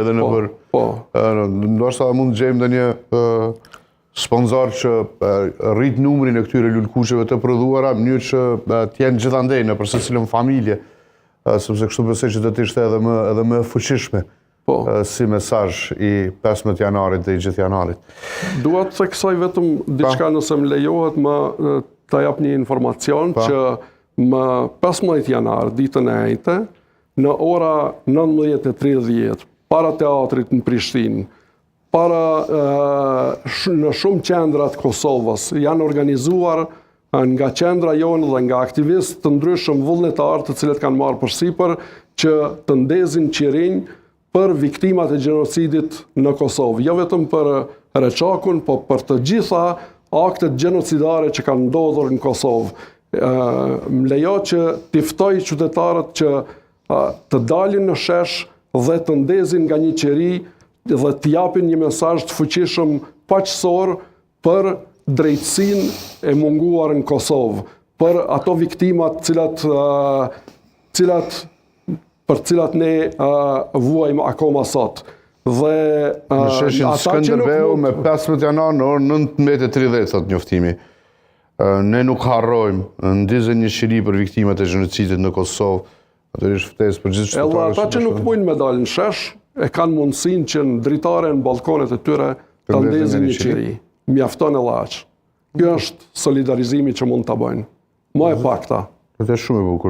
edhe në për... Ndoshta mund të gjejmë dhe një sponsor që rrit numrin e këtyre lulkuqeve të prodhuara, në mënyrë që t'jenë gjithandej në për secilën familje, sepse kështu besoj që do të ishte edhe më fuqishme si mesazh i 15 janarit dhe i gjithë janarit. Dua të theksoj vetëm diçka nëse më lejohet më të jap një informacion që më 15 janar, ditën e njëjtë, në ora 19:30, para teatrit në Prishtinë, në shumë qendra të Kosovës, janë organizuar nga qendra jonë dhe nga aktivistë të ndryshëm vullnetar të cilët kanë marrë përsipër që të ndezin qirinj për viktimat e gjenocidit në Kosovë. Jo vetëm për Reçakun, po për të gjitha aktet gjenocidare që kanë ndodhur në Kosovë. Më lejo që t'i ftoj qytetarët që të dalin në shesh dhe të ndezin nga një qiri dhe të japin një mesazh të fuqishëm paqësor për drejtësinë e munguar në Kosovë, për ato viktimat për cilat ne vuajmë akoma sot. Dhe në sheshin Skënderbeu me 15 janar në orën 19:30 thot njoftimi. Ne nuk harrojmë ndizën një shiri për viktimat e gjenocidit në Kosovë. Atërisht ftesë për gjithë qytetarët. Edhe ata që nuk mujnë me dalë në shesh, e kanë mundësinë që në dritare në balkonet e tyre të ndezin një qiri. Mjafton edhe aq. Kjo është solidarizimi që mund ta bëjnë. Më e pakta. Është shumë e bukur.